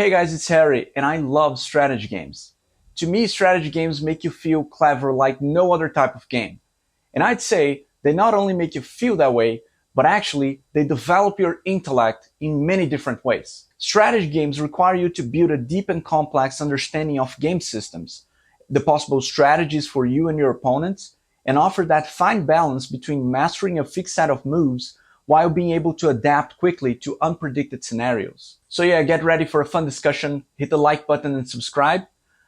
Hey guys, it's Harry, and I love strategy games. To me, strategy games make you feel clever like no other type of game. And I'd say they not only make you feel that way, but actually they develop your intellect in many different ways. Strategy games require you to build a deep and complex understanding of game systems, the possible strategies for you and your opponents, and offer that fine balance between mastering a fixed set of moves while being able to adapt quickly to unpredicted scenarios. So yeah, get ready for a fun discussion, hit the like button and subscribe.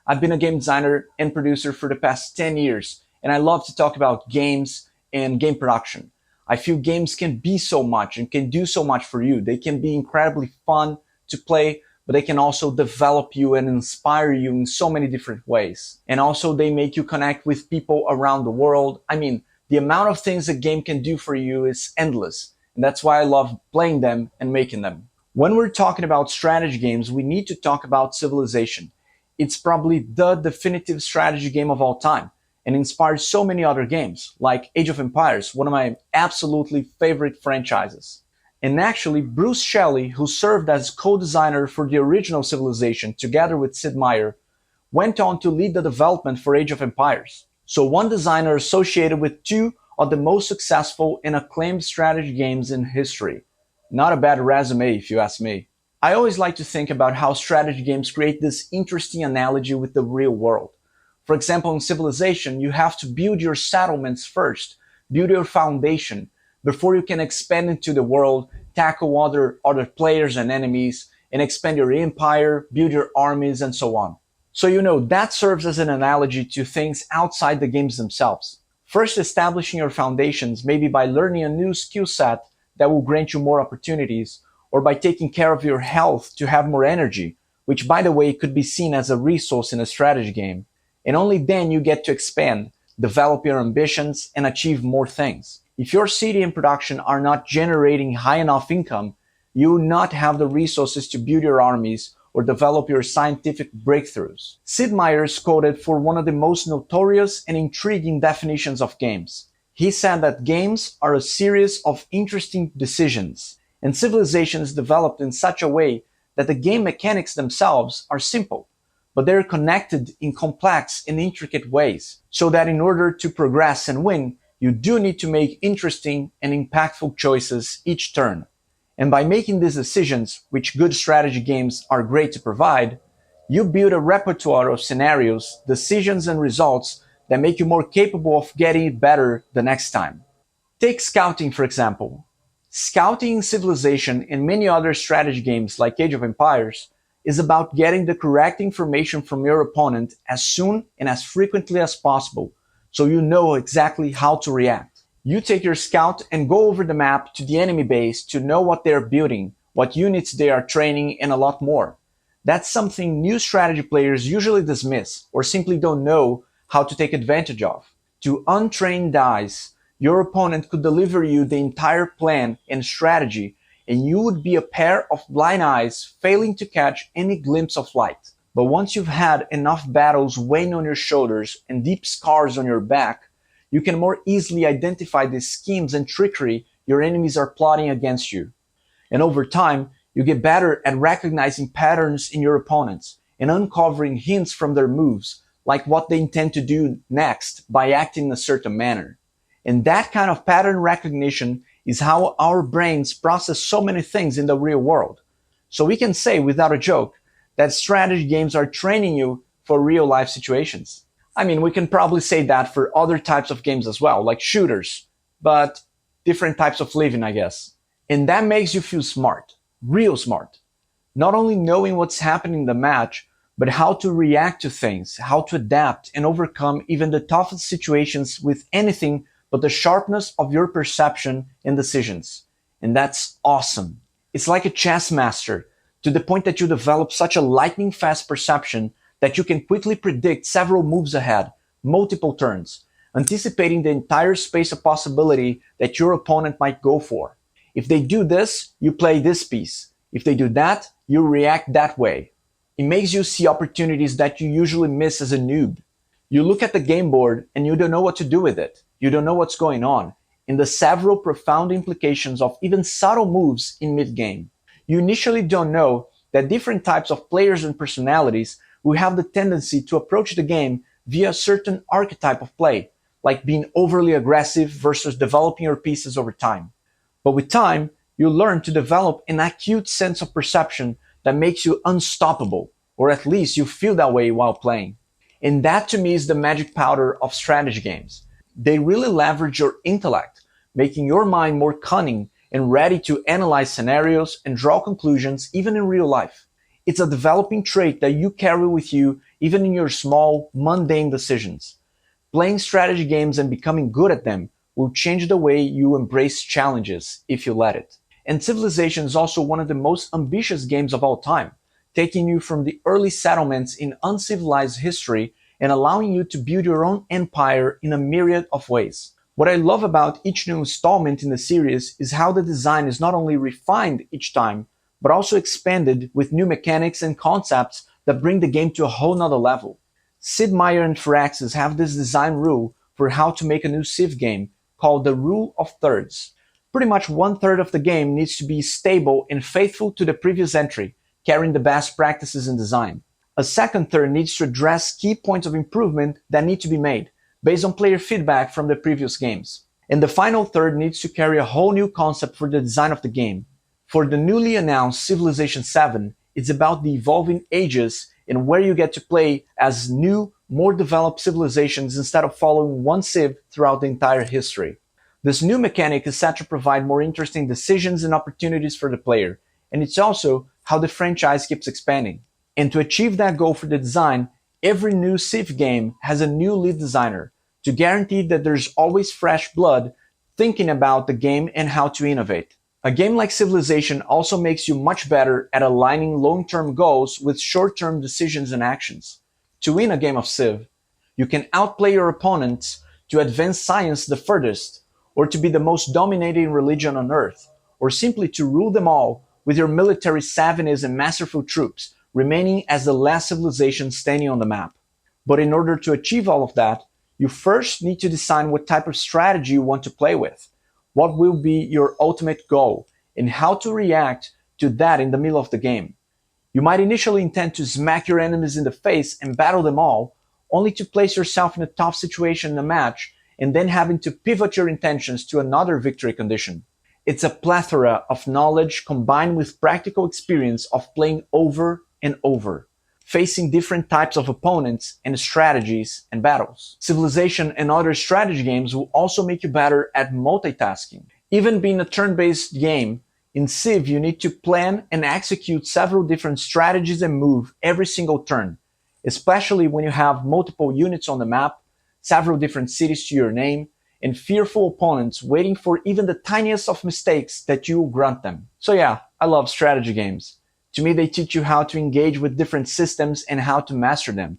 I've been a game designer and producer for the past 10 years, and I love to talk about games and game production. I feel games can be so much and can do so much for you. They can be incredibly fun to play, but they can also develop you and inspire you in so many different ways. And also they make you connect with people around the world. I mean, the amount of things a game can do for you is endless. And that's why I love playing them and making them. When we're talking about strategy games, we need to talk about Civilization. It's probably the definitive strategy game of all time and inspired so many other games, like Age of Empires, one of my absolutely favorite franchises. And actually, Bruce Shelley, who served as co-designer for the original Civilization together with Sid Meier, went on to lead the development for Age of Empires. So one designer associated with two of the most successful and acclaimed strategy games in history. Not a bad resume, if you ask me. I always like to think about how strategy games create this interesting analogy with the real world. For example, in Civilization, you have to build your settlements first, build your foundation, before you can expand into the world, tackle other players and enemies, and expand your empire, build your armies, and so on. So that serves as an analogy to things outside the games themselves. First, establishing your foundations, maybe by learning a new skill set that will grant you more opportunities, or by taking care of your health to have more energy, which by the way could be seen as a resource in a strategy game. And only then you get to expand, develop your ambitions, and achieve more things. If your city and production are not generating high enough income, you will not have the resources to build your armies or develop your scientific breakthroughs. Sid Meier is quoted for one of the most notorious and intriguing definitions of games. He said that games are a series of interesting decisions, and Civilization is developed in such a way that the game mechanics themselves are simple, but they're connected in complex and intricate ways, so that in order to progress and win, you do need to make interesting and impactful choices each turn. And by making these decisions, which good strategy games are great to provide, you build a repertoire of scenarios, decisions, and results that make you more capable of getting it better the next time. Take scouting, for example. Scouting in Civilization and many other strategy games like Age of Empires is about getting the correct information from your opponent as soon and as frequently as possible, so you know exactly how to react. You take your scout and go over the map to the enemy base to know what they're building, what units they are training, and a lot more. That's something new strategy players usually dismiss or simply don't know how to take advantage of. To untrained eyes, your opponent could deliver you the entire plan and strategy, and you would be a pair of blind eyes failing to catch any glimpse of light. But once you've had enough battles weighing on your shoulders and deep scars on your back, you can more easily identify the schemes and trickery your enemies are plotting against you. And over time, you get better at recognizing patterns in your opponents and uncovering hints from their moves, like what they intend to do next by acting in a certain manner. And that kind of pattern recognition is how our brains process so many things in the real world. So we can say without a joke that strategy games are training you for real life situations. I mean, we can probably say that for other types of games as well, like shooters, but different types of living, I guess. And that makes you feel smart, real smart. Not only knowing what's happening in the match, but how to react to things, how to adapt and overcome even the toughest situations with anything but the sharpness of your perception and decisions. And that's awesome. It's like a chess master, to the point that you develop such a lightning fast perception that you can quickly predict several moves ahead, multiple turns, anticipating the entire space of possibility that your opponent might go for. If they do this, you play this piece. If they do that, you react that way. It makes you see opportunities that you usually miss as a noob. You look at the game board and you don't know what to do with it. You don't know what's going on, and the several profound implications of even subtle moves in mid-game. You initially don't know that different types of players and personalities will have the tendency to approach the game via a certain archetype of play, like being overly aggressive versus developing your pieces over time. But with time, you learn to develop an acute sense of perception that makes you unstoppable, or at least you feel that way while playing. And that to me is the magic powder of strategy games. They really leverage your intellect, making your mind more cunning and ready to analyze scenarios and draw conclusions even in real life. It's a developing trait that you carry with you even in your small, mundane decisions. Playing strategy games and becoming good at them will change the way you embrace challenges if you let it. And Civilization is also one of the most ambitious games of all time, taking you from the early settlements in uncivilized history and allowing you to build your own empire in a myriad of ways. What I love about each new installment in the series is how the design is not only refined each time, but also expanded with new mechanics and concepts that bring the game to a whole nother level. Sid Meier and Firaxis have this design rule for how to make a new Civ game called the Rule of Thirds. Pretty much one third of the game needs to be stable and faithful to the previous entry, carrying the best practices in design. A second third needs to address key points of improvement that need to be made, based on player feedback from the previous games. And the final third needs to carry a whole new concept for the design of the game. For the newly announced Civilization 7, it's about the evolving ages and where you get to play as new, more developed civilizations instead of following one civ throughout the entire history. This new mechanic is set to provide more interesting decisions and opportunities for the player, and it's also how the franchise keeps expanding. And to achieve that goal for the design, every new Civ game has a new lead designer to guarantee that there's always fresh blood thinking about the game and how to innovate. A game like Civilization also makes you much better at aligning long-term goals with short-term decisions and actions. To win a game of Civ, you can outplay your opponents to advance science the furthest, or to be the most dominating religion on Earth, or simply to rule them all with your military savviness and masterful troops, remaining as the last civilization standing on the map. But in order to achieve all of that, you first need to decide what type of strategy you want to play with, what will be your ultimate goal, and how to react to that in the middle of the game. You might initially intend to smack your enemies in the face and battle them all, only to place yourself in a tough situation in a match and then having to pivot your intentions to another victory condition. It's a plethora of knowledge combined with practical experience of playing over and over, facing different types of opponents and strategies and battles. Civilization and other strategy games will also make you better at multitasking. Even being a turn-based game, in Civ you need to plan and execute several different strategies and moves every single turn, especially when you have multiple units on the map, several different cities to your name, and fearful opponents waiting for even the tiniest of mistakes that you will grant them. So yeah, I love strategy games. To me, they teach you how to engage with different systems and how to master them,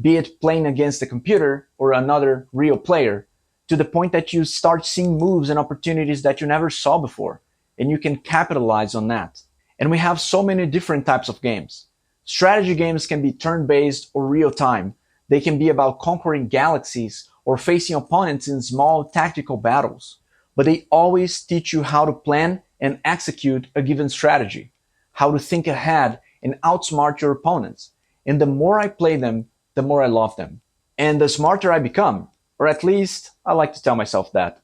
be it playing against a computer or another real player, to the point that you start seeing moves and opportunities that you never saw before, and you can capitalize on that. And we have so many different types of games. Strategy games can be turn-based or real-time. They can be about conquering galaxies or facing opponents in small tactical battles. But they always teach you how to plan and execute a given strategy, how to think ahead and outsmart your opponents. And the more I play them, the more I love them. And the smarter I become, or at least I like to tell myself that.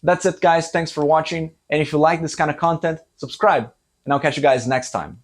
That's it, guys. Thanks for watching. And if you like this kind of content, subscribe, and I'll catch you guys next time.